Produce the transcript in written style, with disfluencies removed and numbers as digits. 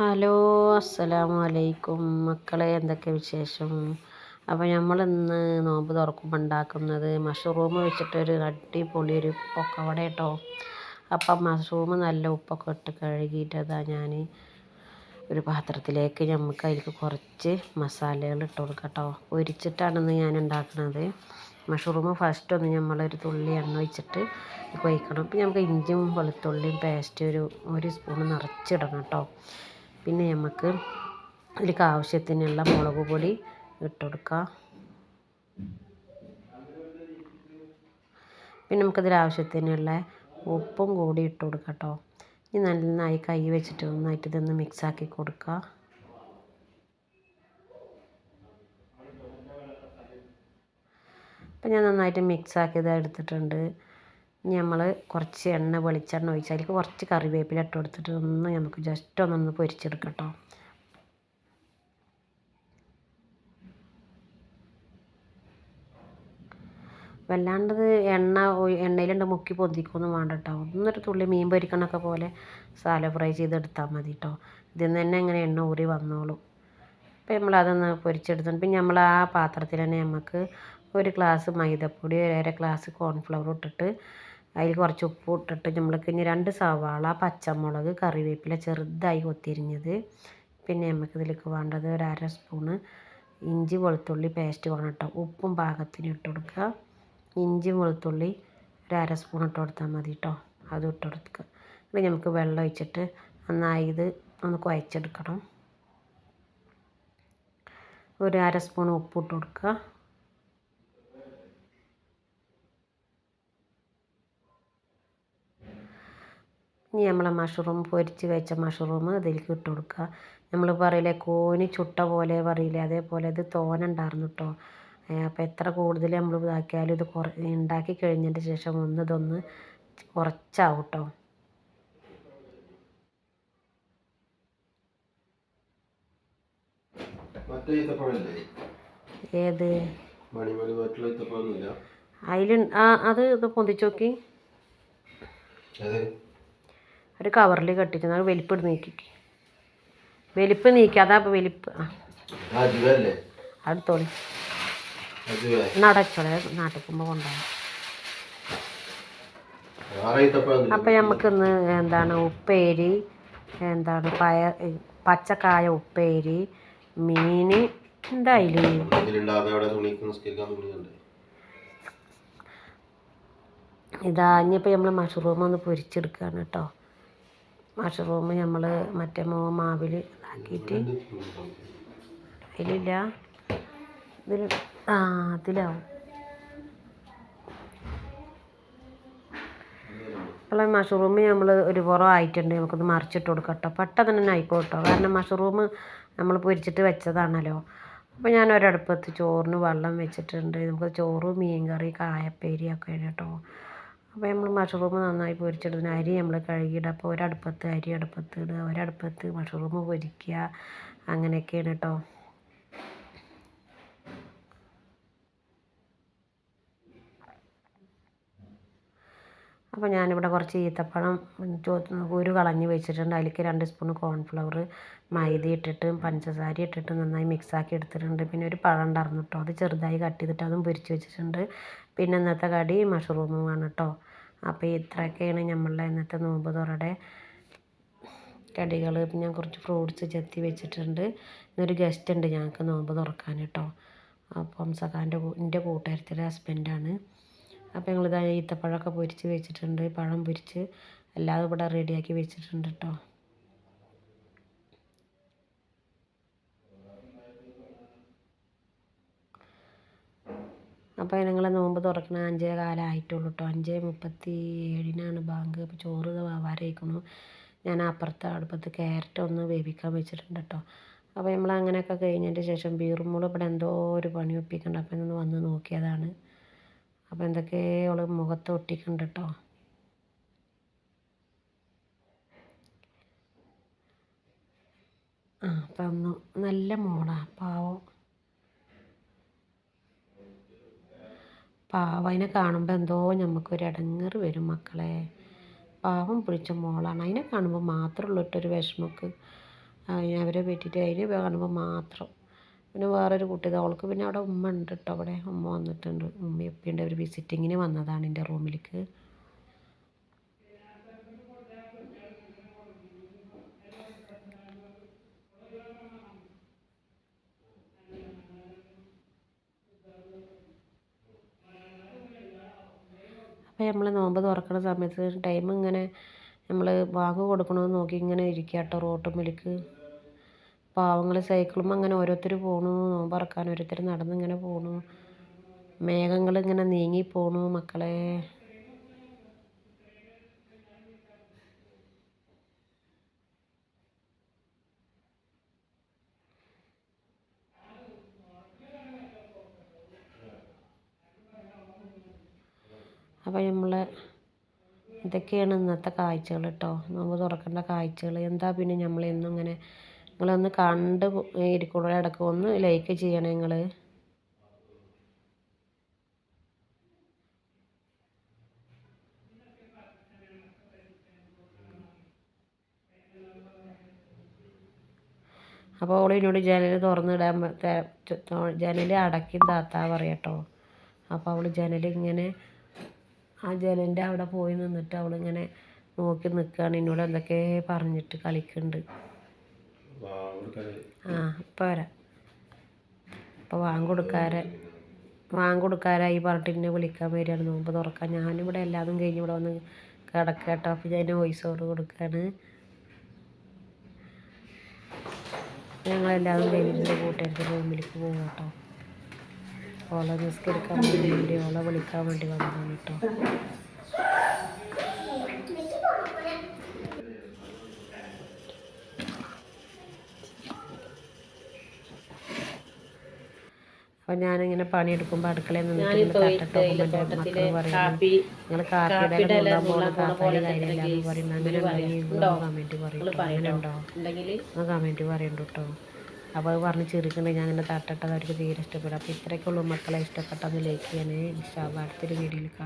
Hello, അസ്സലാമു അലൈക്കും മക്കളെ, എന്തൊക്കെ വിശേഷം? അപ്പോൾ നമ്മളിന്ന് നോമ്പ് തുറക്കുമ്പോൾ ഉണ്ടാക്കുന്നത് മഷ്റൂം വെച്ചിട്ടൊരു അടിപൊളി ഒരു പൊക്കവട കേട്ടോ. അപ്പം മഷ്റൂം നല്ല ഉപ്പൊക്കെ ഇട്ട് കഴുകിയിട്ടതാ ഞാൻ ഒരു പാത്രത്തിലേക്ക് നമുക്ക് അതിലേക്ക് കുറച്ച് മസാലകൾ ഇട്ട് കൊടുക്കാം കേട്ടോ. പൊരിച്ചിട്ടാണെന്ന് ഞാൻ ഉണ്ടാക്കുന്നത്. മഷ്റൂം ഫസ്റ്റ് ഒന്ന് നമ്മളൊരു തുള്ളി എണ്ണ ഒഴിച്ചിട്ട് ഒഴിക്കണം. പിന്നെ നമുക്ക് ഇഞ്ചിയും വെളുത്തുള്ളിയും പേസ്റ്റ് ഒരു സ്പൂൺ നിറച്ചിടണം കേട്ടോ. പിന്നെ നമുക്ക് അതിലേക്ക് ആവശ്യത്തിനുള്ള മുളക് പൊടി ഇട്ട് കൊടുക്കാം. പിന്നെ നമുക്കതിൽ ആവശ്യത്തിനുള്ള ഉപ്പും കൂടി ഇട്ട് കൊടുക്കാം കേട്ടോ. ഇനി നന്നായി കൈ വെച്ചിട്ട് നന്നായിട്ട് ഇതൊന്ന് മിക്സാക്കി കൊടുക്കുക. അപ്പം ഞാൻ നന്നായിട്ട് മിക്സാക്കിയത് എടുത്തിട്ടുണ്ട്. ഇനി നമ്മൾ കുറച്ച് വെളിച്ചെണ്ണ ഒഴിച്ച് അതിലേക്ക് കുറച്ച് കറിവേപ്പില ഇട്ട് കൊടുത്തിട്ട് ഒന്ന് നമുക്ക് ജസ്റ്റ് ഒന്നൊന്ന് പൊരിച്ചെടുക്കാം കേട്ടോ. വല്ലാണ്ടത് എണ്ണയിലുണ്ട് മുക്കി പൊന്തിക്കൊന്നും വേണ്ട കേട്ടോ. ഒന്നൊരു തുള്ളി മീൻ പൊരിക്കണൊക്കെ പോലെ സാലോ ഫ്രൈ ചെയ്തെടുത്താൽ മതി കേട്ടോ. ഇതിൽ നിന്ന് തന്നെ ഇങ്ങനെ എണ്ണ ഊറി വന്നോളും. അപ്പോൾ നമ്മളതൊന്ന് പൊരിച്ചെടുത്തിട്ട് പിന്നെ നമ്മൾ ആ പാത്രത്തിൽ തന്നെ നമുക്ക് ഒരു ഗ്ലാസ് മൈദപ്പൊടി, ഒരു ഗ്ലാസ് കോൺഫ്ലവർ ഇട്ടിട്ട് അതിൽ കുറച്ച് ഉപ്പ് ഇട്ടിട്ട് നമ്മൾക്ക് ഇനി 2 സവാള, പച്ചമുളക്, കറിവേപ്പില ചെറുതായി കൊത്തിരിഞ്ഞത്, പിന്നെ നമുക്ക് ഇതിലേക്ക് വേണ്ടത് ഒരു 1/2 സ്പൂണ് ഇഞ്ചി വെളുത്തുള്ളി പേസ്റ്റ് വേണം കേട്ടോ. ഉപ്പും പാകത്തിന് ഇട്ട് കൊടുക്കുക. ഇഞ്ചി വെളുത്തുള്ളി ഒരു 1/2 സ്പൂൺ ഇട്ട് കൊടുത്താൽ മതി കേട്ടോ. അതും ഇട്ട് കൊടുക്കുക. പിന്നെ നമുക്ക് വെള്ളം ഒഴിച്ചിട്ട് നന്നായി ഇത് ഒന്ന് കുഴച്ചെടുക്കണം. ഒരു 1/2 സ്പൂൺ ഉപ്പ് ഇട്ട് കൊടുക്കുക. ഇനി നമ്മളെ പൊരിച്ച് വെച്ച മഷ്റൂം ഇതിലേക്ക് ഇട്ട് കൊടുക്കുക. നമ്മൾ പറയില്ലേ കോനി ചുട്ട പോലെ പറയില്ലേ, അതേപോലെ ഇത് തോന ഉണ്ടായിരുന്നു കേട്ടോ. അപ്പോൾ എത്ര കൂടുതൽ നമ്മൾ ഇതാക്കിയാലും ഇത് ഉണ്ടാക്കി കഴിഞ്ഞതിൻ്റെ ശേഷം ഇതൊന്ന് കുറച്ചാവും കേട്ടോ. ഏത് അതിൽ അത് ഇത് പൊന്തിച്ച് നോക്കി ഒരു കവറിൽ കെട്ടിച്ച് അത് വലിപ്പം നീക്കാതെ അപ്പോൾ വലിപ്പ് അടുത്തോളി നടച്ചോളെ നാട്ടിൽ പോകുമ്പോൾ കൊണ്ടുപോകാം. അപ്പം നമുക്കിന്ന് ഉപ്പേരി, പച്ചക്കായ ഉപ്പേരി, മീൻ ഉണ്ടായില്ലേ, ഇതാ. ഇനിയിപ്പോൾ നമ്മൾ മഷ്റൂം ഒന്ന് പൊരിച്ചെടുക്കുകയാണ് കേട്ടോ. മഷ്റൂം നമ്മൾ മറ്റേ മാവിൽ ഇതാക്കിയിട്ട് അതിലില്ല, അതിലാവും. അപ്പോൾ മഷ്റൂം നമ്മൾ ഒരു പുറം ആയിട്ടുണ്ട്. നമുക്കൊന്ന് മറിച്ചിട്ട് കൊടുക്കാം കേട്ടോ. പെട്ടെന്ന് തന്നെ ആയിക്കോട്ടോ, കാരണം മഷ്റൂം നമ്മൾ പൊരിച്ചിട്ട് വെച്ചതാണല്ലോ. അപ്പോൾ ഞാൻ ഒരടുപ്പത്ത് ചോറിന് വെള്ളം വെച്ചിട്ടുണ്ട്. നമുക്ക് ചോറ്, മീൻ കറി, കായപ്പേരി ഒക്കെ കേട്ടോ. അപ്പോൾ നമ്മൾ മഷ്റൂം നന്നായി പൊരിച്ചെടുത്തിന് അരി നമ്മൾ കഴുകിയിടുക. അപ്പോൾ ഒരടുപ്പത്ത് അരി അടുപ്പത്ത് ഇടുക, ഒരടുപ്പത്ത് മഷ്റൂം പൊരിക്കുക, അങ്ങനെയൊക്കെയാണ് കേട്ടോ. അപ്പോൾ ഞാനിവിടെ കുറച്ച് ഈത്തപ്പഴം കുരു കളഞ്ഞ് വെച്ചിട്ടുണ്ട്. അതിലേക്ക് 2 സ്പൂൺ കോൺഫ്ലവർ, മൈദ ഇട്ടിട്ട് പഞ്ചസാര ഇട്ടിട്ട് നന്നായി മിക്സാക്കി എടുത്തിട്ടുണ്ട്. പിന്നെ ഒരു പഴം ഉണ്ടായിരുന്നു കേട്ടോ, അത് ചെറുതായി കട്ട് ചെയ്തിട്ട് അതും പൊരിച്ച് വെച്ചിട്ടുണ്ട്. പിന്നെ ഇന്നത്തെ കടി മഷ്റൂമും ആണ് കേട്ടോ. അപ്പോൾ ഇത്രയൊക്കെയാണ് നമ്മളുടെ ഇന്നത്തെ നോമ്പ് തുറയുടെ കടികൾ. ഞാൻ കുറച്ച് ഫ്രൂട്ട്സ് ചെത്തി വെച്ചിട്ടുണ്ട്. ഇന്നൊരു ഗസ്റ്റ് ഉണ്ട് ഞങ്ങൾക്ക് നോമ്പ് തുറക്കാൻ കേട്ടോ. അപ്പം എൻ്റെ കൂട്ടുകാരത്തിയുടെ ഹസ്ബൻഡാണ്. അപ്പോൾ ഞങ്ങളിതാ ഈത്തപ്പഴമൊക്കെ പൊരിച്ച് വെച്ചിട്ടുണ്ട്, പഴം പൊരിച്ച് എല്ലാതും ഇവിടെ റെഡിയാക്കി വെച്ചിട്ടുണ്ട് കേട്ടോ. അപ്പോൾ ഞങ്ങൾ നോമ്പ് തുറക്കണ 5:15 ആയിട്ടുള്ളൂ കേട്ടോ. 5:37 ബാങ്ക്. അപ്പോൾ ചോറ് വാവാരയിക്കണു. ഞാൻ അപ്പുറത്തെ അടുപ്പത്ത് ക്യാരറ്റ് ഒന്ന് വേവിക്കാൻ വെച്ചിട്ടുണ്ട് കേട്ടോ. അപ്പോൾ നമ്മൾ അങ്ങനെയൊക്കെ കഴിഞ്ഞതിൻ്റെ ശേഷം ബീറുമോൾ ഇവിടെ എന്തോ ഒരു പണി ഒപ്പിക്കുന്നുണ്ട്. അപ്പോൾ ഇന്ന് വന്ന് നോക്കിയതാണ്. അപ്പോൾ എന്തൊക്കെയോ അവൾ മുഖത്ത് ഒട്ടിക്കുന്നുണ്ട് കേട്ടോ. അപ്പം ഒന്ന് നല്ല മോളാണ്, പാവം അതിനെ കാണുമ്പോൾ എന്തോ നമുക്കൊരു ഇടങ്ങേറ് വരും മക്കളെ. പാവം പിടിച്ച മോളാണ്. അതിനെ കാണുമ്പോൾ മാത്രമുള്ള ഇട്ടൊരു വിഷമക്ക്. അവരെ പറ്റിയിട്ട് അതിന് കാണുമ്പോൾ മാത്രം. പിന്നെ വേറൊരു കുട്ടി അവൾക്ക് പിന്നെ അവിടെ ഉമ്മ ഉണ്ട് കേട്ടോ, അവിടെ ഉമ്മ വന്നിട്ടുണ്ട്, ഉമ്മയും ഉപ്പയുണ്ട്. അവർ വിസിറ്റിങ്ങിന് വന്നതാണ് എൻ്റെ റൂമിലേക്ക്. അപ്പോൾ നമ്മൾ നോമ്പ് തുറക്കുന്ന സമയത്ത് ടൈം ഇങ്ങനെ നമ്മൾ ബാങ്ക് കൊടുക്കണമെന്ന് നോക്കി ഇങ്ങനെ ഇരിക്കുക കേട്ടോ റോട്ടുമ്മലേക്ക്. പാവങ്ങൾ സൈക്കിളും അങ്ങനെ ഓരോരുത്തർ പോണു, നോമ്പ് തുറക്കാൻ ഓരോരുത്തർ നടന്നിങ്ങനെ പോണു, മേഘങ്ങൾ ഇങ്ങനെ നീങ്ങി പോണു മക്കളെ. അപ്പോൾ ഇതൊക്കെയാണ് ഇന്നത്തെ കാഴ്ചകൾ കേട്ടോ, നോമ്പ് തുറക്കേണ്ട കാഴ്ചകൾ. എന്താ പിന്നെ നമ്മളെന്നും ഇങ്ങനെ നിങ്ങളൊന്ന് കണ്ട് ഇരിക്കുള്ളൂ, ഇടയ്ക്ക് ഒന്ന് ലൈക്ക് ചെയ്യണേ നിങ്ങൾ. അപ്പോൾ അവൾ എന്നോട് ജനൽ തുറന്നിടാൻ ജനൽ അടക്കി താത്താ പറയട്ടോ. അപ്പോൾ അവൾ ജനലിങ്ങനെ ആ ജനലിൻ്റെ അവിടെ പോയി നിന്നിട്ട് അവളിങ്ങനെ നോക്കി നിൽക്കുകയാണ്, എന്നോട് എന്തൊക്കെ പറഞ്ഞിട്ട് കളിക്കുന്നുണ്ട്. ഇപ്പം വരാം. അപ്പോൾ വാങ്ങ് കൊടുക്കാരായി പറഞ്ഞിട്ട് എന്നെ വിളിക്കാൻ വരികയാണ് നോമ്പ് തുറക്കാൻ. ഞാനിവിടെ എല്ലാതും കഴിഞ്ഞ് ഇവിടെ വന്ന് കിടക്കട്ടോ. അപ്പോൾ ഞാൻ വോയിസ് ഓവർ കൊടുക്കുകയാണ്. ഞങ്ങളെല്ലാവരും കഴിഞ്ഞിട്ട് കൂട്ടുകാരുടെ റൂമിലേക്ക് പോകും കേട്ടോ. ഓളെ നിസ്കരിക്കാൻ വേണ്ടി ഓളെ വിളിക്കാൻ വേണ്ടി വന്നതാണ് കേട്ടോ. അപ്പോൾ ഞാനിങ്ങനെ പണിയെടുക്കുമ്പോൾ അടുക്കളയിൽ നിന്നിട്ട് തട്ടട്ടോ മക്കൾ പറയും നിങ്ങൾ കാപ്പിയുടെ കാപ്പാട് കാര്യമില്ലാന്ന് പറയുന്നത്. അങ്ങനെ കമൻറ്റ് പറയും, അങ്ങനെ ഉണ്ടോ കമൻറ്റ് പറയണ്ട കേട്ടോ. അപ്പോൾ അത് പറഞ്ഞ് ചെറുക്കുന്നുണ്ട് ഞാൻ അങ്ങനെ തട്ടട്ടത് അവർക്ക് തീരെ ഇഷ്ടപ്പെടും. അപ്പോൾ ഇത്രയൊക്കെ ഉള്ളൂ മക്കളെ, ഇഷ്ടപ്പെട്ടെന്ന് ലൈക്ക് ചെയ്യണേ. ഇൻഷാ അല്ലാഹ് അടുത്തൊരു വീഡിയോയിൽ കാണാം.